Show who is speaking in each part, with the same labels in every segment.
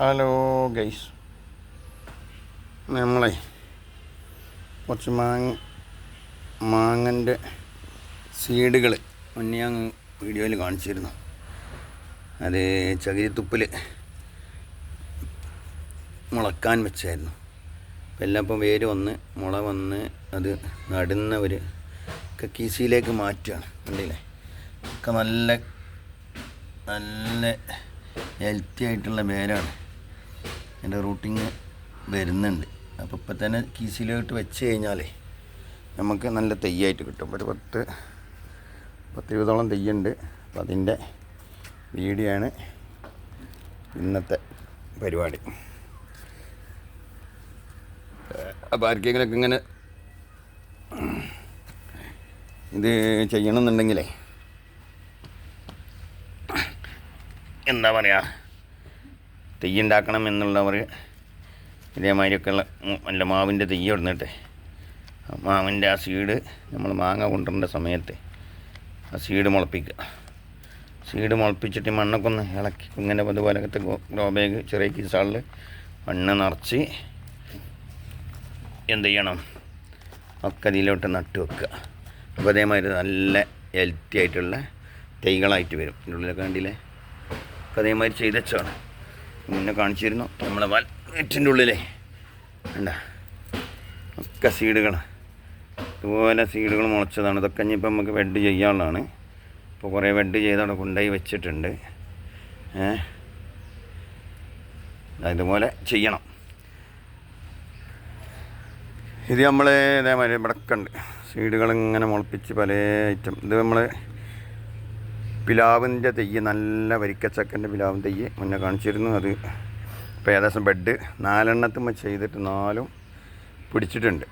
Speaker 1: Hello guys, നമ്മളെ കുറച്ച് മാങ്ങൻ്റെ സീഡുകൾ മുന്നേ അങ്ങ് വീഡിയോയിൽ കാണിച്ചിരുന്നു. അത് ചകിരിത്തുപ്പിൽ മുളക്കാൻ വെച്ചായിരുന്നു. അപ്പം എല്ലാം ഇപ്പം വേര് വന്ന് മുള വന്ന് അത് നടുന്നവർ കീസിയിലേക്ക് മാറ്റുകയാണ്. കണ്ടില്ലേ, ഒക്കെ നല്ല നല്ല ഹെൽത്തി ആയിട്ടുള്ള വേരാണ്. എൻ്റെ റൂട്ടിങ് വരുന്നുണ്ട്. അപ്പോൾ ഇപ്പം തന്നെ കീസിലോട്ട് വെച്ച് കഴിഞ്ഞാലേ നമുക്ക് നല്ല തെയ്യായിട്ട് കിട്ടും. ഒരു 10-20ഓളം തെയ്യുണ്ട്. അപ്പം അതിൻ്റെ വീഡിയോ ആണ് ഇന്നത്തെ പരിപാടി. അപ്പോൾ ആർക്കെങ്കിലൊക്കെ ഇങ്ങനെ ഇത് ചെയ്യണമെന്നുണ്ടെങ്കിലേ എന്താ പറയുക, തെയ്യുണ്ടാക്കണം എന്നുള്ളവർ ഇതേമാതിരിയൊക്കെയുള്ള നല്ല മാവിൻ്റെ തെയ്യ് ഇടുന്നിട്ട് മാവിൻ്റെ ആ സീഡ് നമ്മൾ മാങ്ങ കൊണ്ടുവരേണ്ട സമയത്ത് ആ സീഡ് മുളപ്പിക്കുക. സീഡ് മുളപ്പിച്ചിട്ട് മണ്ണൊക്കെ ഒന്ന് ഇളക്കി ഇങ്ങനെ അതുപോലത്തെ ഗ്രോ ബാഗ് ചെറിയ കീസാളിൽ മണ്ണ് നിറച്ച് എന്ത് ചെയ്യണം, ഒക്കെ ഇതിലോട്ട് നട്ട് വെക്കുക. അപ്പോൾ അതേമാതിരി നല്ല ഹെൽത്തി ആയിട്ടുള്ള തൈകളായിട്ട് വരും. ഇതിൻ്റെ ഉള്ളിലൊക്കെ കണ്ടില്ലേ, അപ്പോൾ അതേമാതിരി ചെയ്ത് വെച്ചാണ് മുന്നേ കാണിച്ചിരുന്നു. നമ്മളെ നെറ്റിൻ്റെ ഉള്ളിലേ വേണ്ട ഒക്കെ സീഡുകൾ ഇതുപോലെ സീഡുകൾ മുളച്ചതാണ്. ഇതൊക്കെ ഇനിയിപ്പോൾ നമുക്ക് വെഡ് ചെയ്യാനുള്ളതാണ്. ഇപ്പോൾ കുറേ വെഡ് ചെയ്തവിടെ കൊണ്ടുപോയി വെച്ചിട്ടുണ്ട്. ഇതുപോലെ ചെയ്യണം. ഇത് നമ്മൾ ഇതേമാതിരി ഇവിടെയൊക്കെ ഉണ്ട് സീഡുകളിങ്ങനെ മുളപ്പിച്ച് പല ഐറ്റം. ഇത് നമ്മൾ പിലാവിൻ്റെ തെയ്യ്, നല്ല വരിക്കച്ചക്കൻ്റെ പിലാവിൻ തെയ്യ് മുന്നേ കാണിച്ചിരുന്നു. അത് ഇപ്പോൾ ഏകദേശം ബെഡ് 4 ചെയ്തിട്ട് 4 പിടിച്ചിട്ടുണ്ട്.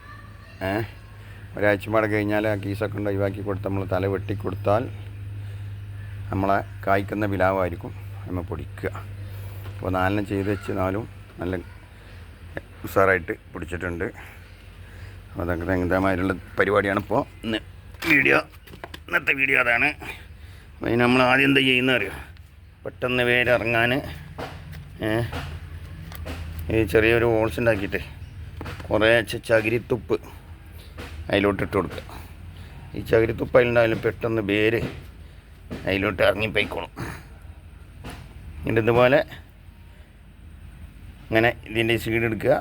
Speaker 1: ഒരാഴ്ചപ്പാടെ കഴിഞ്ഞാൽ ആ കീസൊക്കെ ഉണ്ട് ഒഴിവാക്കി കൊടുത്ത് നമ്മൾ തല വെട്ടിക്കൊടുത്താൽ നമ്മളെ കായ്ക്കുന്ന പിലാവായിരിക്കും നമ്മൾ പൊടിക്കുക. അപ്പോൾ 4 ചെയ്ത് വെച്ച് 4 നല്ല ഉഷാറായിട്ട് പിടിച്ചിട്ടുണ്ട്. അപ്പോൾ അതൊക്കെ ഇതേമാതിരിയുള്ള പരിപാടിയാണ് ഇപ്പോൾ ഇന്നത്തെ വീഡിയോ അതാണ്. അപ്പോൾ നമ്മൾ ആദ്യം എന്താ ചെയ്യുന്നത് അറിയോ, പെട്ടെന്ന് വേരിറങ്ങാൻ ഈ ചെറിയൊരു ഹോൾസ് ഉണ്ടാക്കിയിട്ട് കുറേ ചകിരിത്തുപ്പ് അതിലോട്ട് ഇട്ട് കൊടുക്കുക. ഈ ചകിരിത്തുപ്പ് അതിലുണ്ടായാലും പെട്ടെന്ന് വേര് അതിലോട്ട് ഇറങ്ങിപ്പോയിക്കോളും. എന്നിട്ട് ഇതുപോലെ ഇങ്ങനെ ഇതിൻ്റെ സീഡ് എടുക്കുക.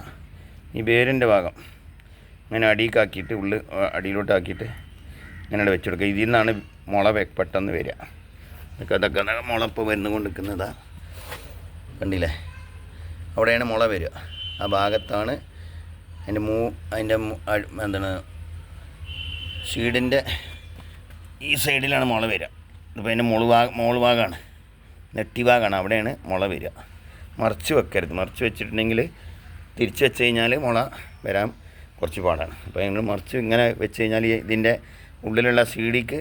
Speaker 1: ഈ വേരിൻ്റെ ഭാഗം ഇങ്ങനെ അടിയിലാക്കിയിട്ട് അടിയിലോട്ടാക്കിയിട്ട് ഇങ്ങനെ വെച്ചെടുക്കുക. ഇതിൽ നിന്നാണ് മുള പെട്ടെന്ന് വരിക. അതൊക്കെ മുള ഇപ്പോൾ വരുന്നു കൊണ്ടിരിക്കുന്നതാണ്. കണ്ടില്ലേ, അവിടെയാണ് മുള വരിക. ആ ഭാഗത്താണ് അതിൻ്റെ എന്താണ് സീഡിൻ്റെ ഈ സൈഡിലാണ് മുള വരിക. ഇപ്പോൾ അതിൻ്റെ മോള് ഭാഗമാണ്, നെറ്റി ഭാഗമാണ്, അവിടെയാണ് മുള വരിക. മറിച്ച് വെക്കരുത്. മറിച്ച് വെച്ചിട്ടുണ്ടെങ്കിൽ തിരിച്ച് വെച്ച് കഴിഞ്ഞാൽ മുള വരാൻ കുറച്ച് പാടാണ്. അപ്പോൾ ഞങ്ങൾ മറിച്ച് ഇങ്ങനെ വെച്ച് കഴിഞ്ഞാൽ ഇതിൻ്റെ ഉള്ളിലുള്ള സീഡിക്ക്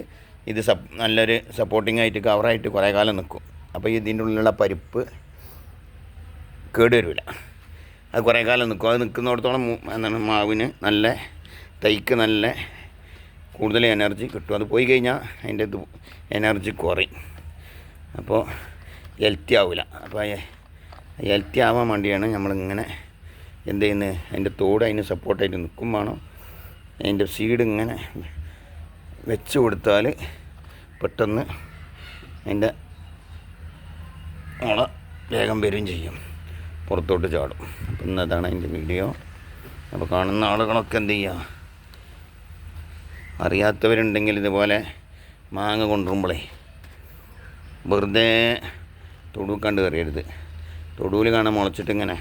Speaker 1: ഇത് നല്ലൊരു സപ്പോർട്ടിംഗ് ആയിട്ട് കവറായിട്ട് കുറേ കാലം നിൽക്കും. അപ്പോൾ ഇതിൻ്റെ ഉള്ളിലുള്ള പരിപ്പ് കേട് വരില്ല, അത് കുറേ കാലം നിൽക്കും. അത് നിൽക്കുന്നിടത്തോളം എന്താണ് മാവിന് നല്ല തൈക്ക് നല്ല കൂടുതൽ എനർജി കിട്ടും. അത് പോയി കഴിഞ്ഞാൽ അതിൻ്റെ എനർജി കുറയും. അപ്പോൾ ഹെൽത്തി ആവില്ല. അപ്പോൾ ഹെൽത്തി ആവാൻ വേണ്ടിയാണ് നമ്മളിങ്ങനെ എന്ത് ചെയ്യുന്നത്, അതിൻ്റെ തോട് അതിന് സപ്പോർട്ടായിട്ട് നിൽക്കും വേണം. അതിൻ്റെ സീഡ് ഇങ്ങനെ വെച്ച് കൊടുത്താൽ പെട്ടെന്ന് അതിൻ്റെ മുള വേഗം വരികയും ചെയ്യും, പുറത്തോട്ട് ചാടും. അപ്പം ഇന്നതാണ് അതിൻ്റെ വീഡിയോ. അപ്പോൾ കാണുന്ന ആളുകളൊക്കെ എന്ത് ചെയ്യുക, അറിയാത്തവരുണ്ടെങ്കിൽ ഇതുപോലെ മാങ്ങ കൊണ്ടുവരുമ്പോഴേ വെറുതെ തൊടുക്കണ്ട് കയറിയരുത്. തൊടുവിൽ കാണാൻ മുളച്ചിട്ടിങ്ങനെ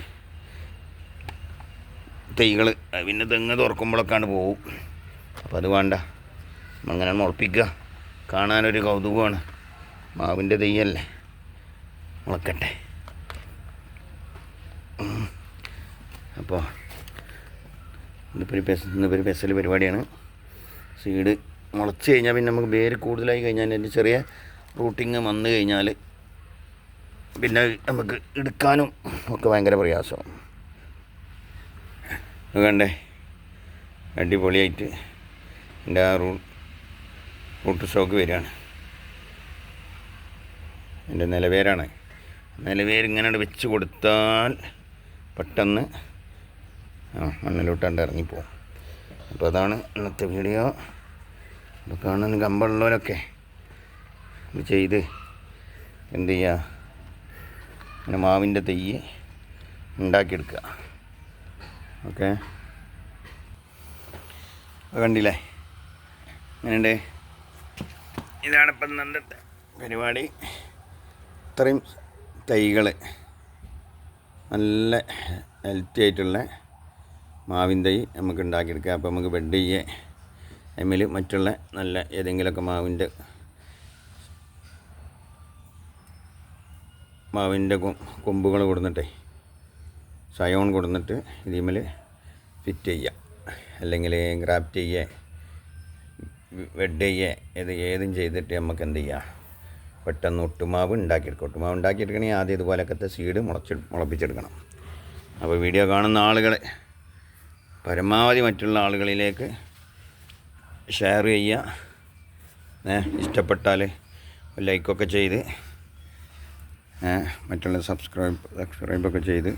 Speaker 1: തൈകൾ പിന്നെ തെങ്ങ് തുറക്കുമ്പോഴൊക്കെയാണ് പോവും. അപ്പോൾ അത് വേണ്ട, അങ്ങനെ മുളപ്പിക്കുക. കാണാനൊരു കൗതുകമാണ്. മാവിൻ്റെ തെയ്യല്ലേ, മുളക്കട്ടെ. അപ്പോൾ ഇന്നിപ്പോൾ ഒരു സ്പെഷ്യൽ പരിപാടിയാണ്. സീഡ് മുളച്ച് കഴിഞ്ഞാൽ പിന്നെ നമുക്ക് വേര് കൂടുതലായി കഴിഞ്ഞാൽ അതിൻ്റെ ചെറിയ റൂട്ടിങ് വന്നു കഴിഞ്ഞാൽ പിന്നെ നമുക്ക് എടുക്കാനും ഒക്കെ ഭയങ്കര പ്രയാസമാണ്. വേണ്ടേ, അടിപൊളിയായിട്ട് എൻ്റെ ആ റൂട്ട് സ്റ്റോക്ക് വരികയാണ്. എൻ്റെ നിലവേരാണ്. നിലവേര് ഇങ്ങനെ വെച്ച് കൊടുത്താൽ പെട്ടെന്ന് മണ്ണിലോട്ടാണ്ട് ഇറങ്ങിപ്പോവും. അപ്പോൾ അതാണ് ഇന്നത്തെ വീഡിയോ. അപ്പോൾ കാണുന്ന കമ്പുള്ളവരൊക്കെ ഇത് ചെയ്ത് എന്ത് ചെയ്യുക, പിന്നെ മാവിൻ്റെ തൈ ഉണ്ടാക്കിയെടുക്കുക. ഓക്കെ, കണ്ടില്ലേ അങ്ങനെയുണ്ട്. ഇതാണിപ്പം ഇന്നത്തെ പരിപാടി. ഇത്രയും തൈകൾ നല്ല ഹെൽത്തി ആയിട്ടുള്ള മാവിൻ തൈ നമുക്ക് ഉണ്ടാക്കിയെടുക്കുക. അപ്പോൾ നമുക്ക് ബെഡ് ചെയ്യേ അതിൽ മറ്റുള്ള നല്ല ഏതെങ്കിലുമൊക്കെ മാവിൻ്റെ കൊമ്പുകൾ കൊടുന്നിട്ടേ സയോൺ കൊടുന്നിട്ട് ഇതിൽ ഫിറ്റ് ചെയ്യുക, അല്ലെങ്കിൽ ഗ്രാഫ്റ്റ് ചെയ്യേ ബെഡ് ചെയ്യേ ഏതും ചെയ്തിട്ട് നമുക്ക് എന്ത് ചെയ്യുക, പെട്ടെന്ന് ഒട്ടുമാവ് ഉണ്ടാക്കിയെടുക്കും. ഒട്ടുമാവ് ഉണ്ടാക്കിയെടുക്കണമെങ്കിൽ ആദ്യം ഇതുപോലൊക്കെ സീഡ് മുളപ്പിച്ചെടുക്കണം. അപ്പോൾ വീഡിയോ കാണുന്ന ആളുകൾ പരമാവധി മറ്റുള്ള ആളുകളിലേക്ക് ഷെയർ ചെയ്യുക. ഇഷ്ടപ്പെട്ടാൽ ലൈക്കൊക്കെ ചെയ്ത് മറ്റുള്ള സബ്സ്ക്രൈബൊക്കെ ചെയ്ത്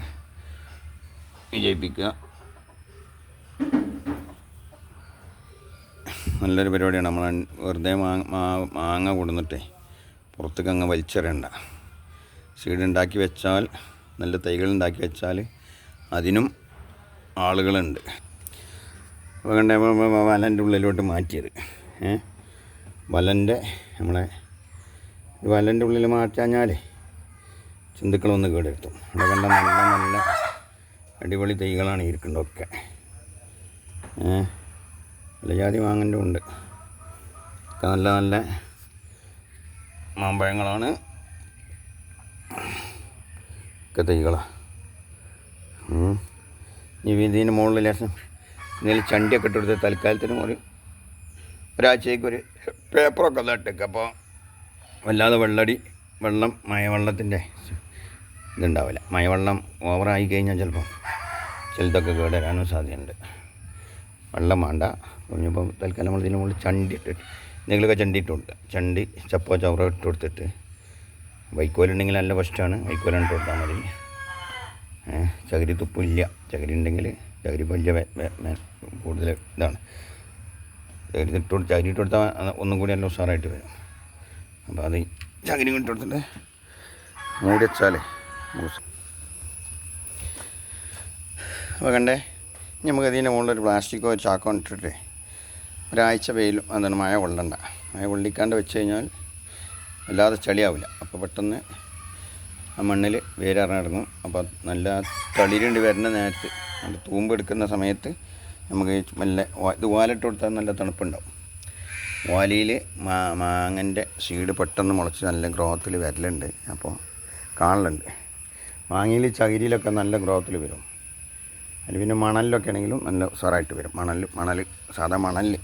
Speaker 1: വിജയിപ്പിക്കുക. നല്ലൊരു പരിപാടിയാണ്. നമ്മൾ വെറുതെ മാങ്ങ കൊടുന്നിട്ടേ പുറത്തേക്ക് അങ്ങ് വലിച്ചെറിയണ്ട. സീഡ് ഉണ്ടാക്കി വെച്ചാൽ, നല്ല തൈകൾ ഉണ്ടാക്കി വെച്ചാൽ അതിനും ആളുകളുണ്ട്. അപ്പോൾ കണ്ട വലൻ്റെ ഉള്ളിലോട്ട് മാറ്റിയത് വലൻ്റെ ഉള്ളിൽ മാറ്റാഞ്ഞാൽ ചിന്തുക്കളൊന്ന് കേടെടുത്തും. അവിടെ കണ്ട നല്ല നല്ല അടിപൊളി തൈകളാണ് ഇരിക്കേണ്ടതൊക്കെ. വിലജാതി മാങ്ങൻ്റെ ഉണ്ട്, നല്ല നല്ല മാമ്പഴങ്ങളാണ് ഒക്കെ തൈകളാണ്. ഇതിന് മുകളിൽ ലേശം എന്തെങ്കിലും ചണ്ടിയൊക്കെ ഇട്ടെടുത്ത് തൽക്കാലത്തിന് ഒരാഴ്ചയ്ക്ക് ഒരു പേപ്പറൊക്കെ നട്ടേക്ക്. അപ്പോൾ വല്ലാതെ മഴവെള്ളത്തിൻ്റെ ഇതുണ്ടാവില്ല. മഴവെള്ളം ഓവറായി കഴിഞ്ഞാൽ ചിലപ്പോൾ ചിലതൊക്കെ കേടുവരാനും സാധ്യതയുണ്ട്. വെള്ളം വേണ്ട. കുഞ്ഞിപ്പം തൽക്കാലം നമ്മൾ ഇതിന് മുകളിൽ ചണ്ടി ഇട്ടിട്ട് എന്തെങ്കിലുമൊക്കെ ചണ്ടി ഇട്ട് കൊടുക്കുക. ചണ്ടി ചപ്പോ ചവറോ ഇട്ട് കൊടുത്തിട്ട്, വൈക്കോലുണ്ടെങ്കിൽ നല്ല ഫസ്റ്റാണ്, വൈക്കോലാണ് ഇട്ട് കൊടുത്താൽ മതി. ചകിരി തുപ്പില്ല, ചകിരി ഉണ്ടെങ്കിൽ ചകിരി വലിയ കൂടുതൽ ഇതാണ്. ചകിരി ഇട്ട് കൊടുത്താൽ ഒന്നും കൂടി നല്ല ഉഷാറായിട്ട് വരും. അപ്പോൾ അത് ചകിരി ഇട്ട് കൊടുത്തിട്ട് മൂടി വെച്ചാൽ അപ്പോൾ കണ്ടേ. നമുക്ക് ഇതിൻ്റെ മുകളിലൊരു പ്ലാസ്റ്റിക്കോ ചാക്കോ ഇട്ടിട്ട് ഒരാഴ്ച വെയിലും മഴ കൊള്ളണ്ട. മഴ കൊള്ളിക്കാണ്ട് വെച്ച് കഴിഞ്ഞാൽ വല്ലാതെ ചളിയാവില്ല. അപ്പോൾ പെട്ടെന്ന് ആ മണ്ണിൽ വേരിറങ്ങും. അപ്പോൾ നല്ല തളിരുണ്ട് വരുന്ന നേരത്ത്, നല്ല തൂമ്പെടുക്കുന്ന സമയത്ത് നമുക്ക് മെല്ലെ ഇത് വാലിട്ട് കൊടുത്താൽ നല്ല തണുപ്പുണ്ടാവും. വാലിയിൽ മാങ്ങൻ്റെ സീഡ് പെട്ടെന്ന് മുളച്ച് നല്ല ഗ്രോത്തിൽ വരലുണ്ട്. അപ്പോൾ കാണലുണ്ട്. മാങ്ങയിൽ ചകിരിയിലൊക്കെ നല്ല ഗ്രോത്തിൽ വരും. അതിൽ പിന്നെ മണലിലൊക്കെ ആണെങ്കിലും നല്ല ഉസാറായിട്ട് വരും. മണൽ സാധാ മണലിൽ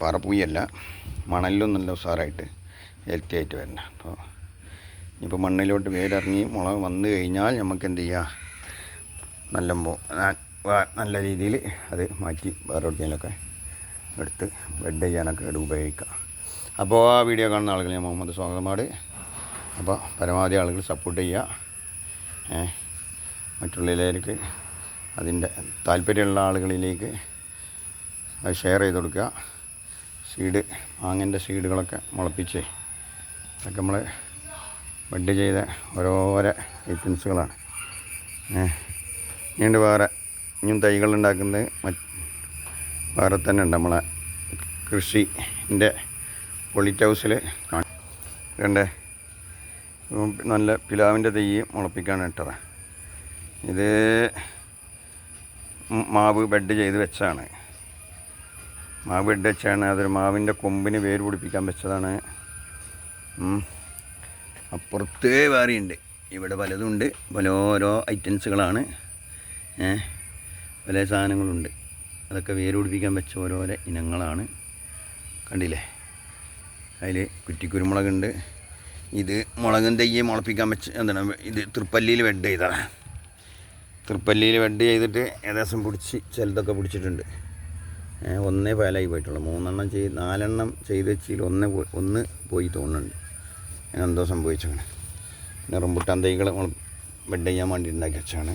Speaker 1: പാറപ്പൂയല്ല, മണലിലും നല്ല ഉസാറായിട്ട് ഹെൽത്തി ആയിട്ട് വരണം. അപ്പോൾ ഇപ്പോൾ മണ്ണിലോട്ട് വേരിറങ്ങി മുളക് വന്നു കഴിഞ്ഞാൽ നമുക്ക് എന്ത് ചെയ്യുക, നല്ല രീതിയിൽ അത് മാറ്റി വേറെ എവിടെയെങ്കിലുമൊക്കെ എടുത്ത് ബെഡ് ചെയ്യാനൊക്കെ ഉപയോഗിക്കാം. അപ്പോൾ ആ വീഡിയോ കാണുന്ന ആളുകൾ ഞാൻ മുഹമ്മദ് സ്വാഗതമാട്. അപ്പോൾ പരമാവധി ആളുകൾ സപ്പോർട്ട് ചെയ്യുക. മറ്റുള്ളവരിലേക്ക് അതിൻ്റെ താല്പര്യമുള്ള ആളുകളിലേക്ക് അത് ഷെയർ ചെയ്ത് കൊടുക്കുക. മാങ്ങൻ്റെ സീഡുകളൊക്കെ മുളപ്പിച്ച് അതൊക്കെ നമ്മൾ ബെഡ് ചെയ്ത ഓരോരോ ഐറ്റംസുകളാണ്. ഇനിയുണ്ട് ഇനിയും തൈകളുണ്ടാക്കുന്നത് വേറെ തന്നെ ഉണ്ട്. നമ്മളെ കൃഷിൻ്റെ പൊളിറ്റ് ഹൗസിൽ കണ്ടേ നല്ല പിലാവിൻ്റെ തൈ മുളപ്പിക്കാണ് ഇട്ടത്. ഇത് മാവ് ബെഡ് ചെയ്ത് വെച്ചാണ്. മാവ് ബെഡ് വെച്ചാണ്. അതൊരു മാവിൻ്റെ കൊമ്പിന് വേര് പിടിപ്പിക്കാൻ വെച്ചതാണ്. അപ്പുറത്ത് വേറെയുണ്ട്. ഇവിടെ പലതുണ്ട്, പല ഓരോ ഐറ്റംസുകളാണ്. പല സാധനങ്ങളുണ്ട്. അതൊക്കെ വേര് പിടിപ്പിക്കാൻ വെച്ച ഓരോരോ ഇനങ്ങളാണ്. കണ്ടില്ലേ, അതിൽ കുറ്റിക്കുരുമുളകുണ്ട്. ഇത് മുളകും തയ്യെ മുളപ്പിക്കാൻ വെച്ച് ഇത് തൃപ്പല്ലിയിൽ ബെഡ് ചെയ്തതാണ്. തൃപ്പല്ലിയിൽ ബെഡ് ചെയ്തിട്ട് ഏകദേശം ചിലതൊക്കെ പിടിച്ചിട്ടുണ്ട്. ഒന്നേ ഫയലായി പോയിട്ടുള്ളൂ. 4 ചെയ്ത് വെച്ചതിൽ ഒന്ന് പോയി തോന്നുന്നുണ്ട്. അതിനെന്തോ സംഭവിച്ചങ്ങനെ. പിന്നെ റംബുട്ടാൻ തൈകൾ നമ്മൾ ബെഡ് ചെയ്യാൻ വേണ്ടി ഉണ്ടാക്കി വെച്ചാണ്.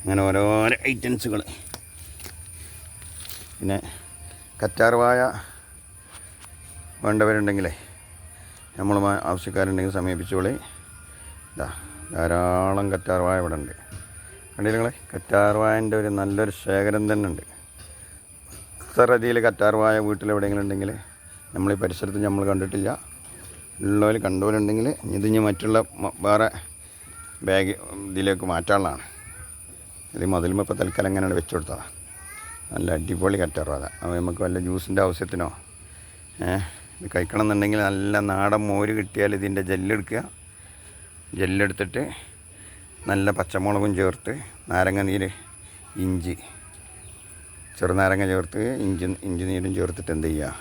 Speaker 1: അങ്ങനെ ഓരോരോ ഐറ്റംസുകൾ. പിന്നെ കറ്റാർവാഴ വേണ്ടവരുണ്ടെങ്കിലേ നമ്മൾ ആവശ്യക്കാരുണ്ടെങ്കിൽ സമീപിച്ചോളി. ഇതാ ധാരാളം കറ്റാർവാഴ ഇവിടെ ഉണ്ട്. കണ്ടില്ല നിങ്ങളെ, കറ്റാർവാഴൻ്റെ ഒരു നല്ലൊരു ശേഖരം തന്നെ ഉണ്ട്. ഇത്ര രീതിയിൽ കറ്റാർവാഴ വീട്ടിലെവിടെയെങ്കിലും ഉണ്ടെങ്കിൽ നമ്മൾ ഈ പരിസരത്ത് നമ്മൾ കണ്ടിട്ടില്ല. ഉള്ളവർ കണ്ടവരുണ്ടെങ്കിൽ ഇതിഞ്ഞ് മറ്റുള്ള വേറെ ബാഗ് ഇതിലേക്ക് മാറ്റാനുള്ളതാണ്. ഇത് മുതലുമ്പോൾ ഇപ്പോൾ തൽക്കാലം എങ്ങനെയാണ് വെച്ച് കൊടുത്തതാണ്. നല്ല അടിപൊളി കറ്റാർവാഴ. അപ്പോൾ നമുക്ക് വല്ല ജ്യൂസിൻ്റെ ആവശ്യത്തിനോ ഇത് കഴിക്കണം എന്നുണ്ടെങ്കിൽ നല്ല നാടൻ മോര് കിട്ടിയാൽ ഇതിൻ്റെ ജെല്ലെടുക്കുക. ജെല്ലെടുത്തിട്ട് നല്ല പച്ചമുളകും ചേർത്ത് നാരങ്ങ നീര്, ഇഞ്ചി, ചെറുനാരങ്ങ ചേർത്ത് ഇഞ്ചി നീരും ചേർത്തിട്ട് എന്ത് ചെയ്യുക,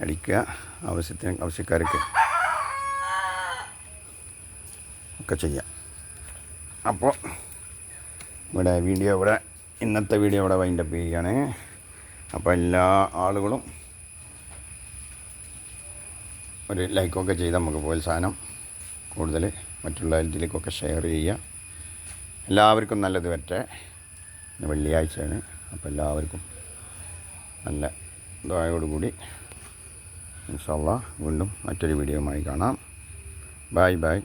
Speaker 1: അടിക്കുക. ആവശ്യക്കാർക്ക് ഒക്കെ ചെയ്യാം. അപ്പോൾ ഇന്നത്തെ വീഡിയോ ഇവിടെ വൈൻഡപ്പ് ചെയ്യുകയാണ്. അപ്പോൾ എല്ലാ ആളുകളും ഒരു ലൈക്കൊക്കെ ചെയ്ത് നമുക്ക് പ്രോത്സാഹനം കൂടുതൽ മറ്റുള്ള ഇതിലേക്കൊക്കെ ഷെയർ ചെയ്യുക. എല്ലാവർക്കും നല്ലത് പറ്റേ. ഇന്ന് വെള്ളിയാഴ്ചയാണ്. അപ്പോൾ എല്ലാവർക്കും നല്ല ദുആയോടുകൂടി ഇൻഷാ അല്ലാഹ് വീണ്ടും മറ്റൊരു വീഡിയോയുമായി കാണാം. ബൈ.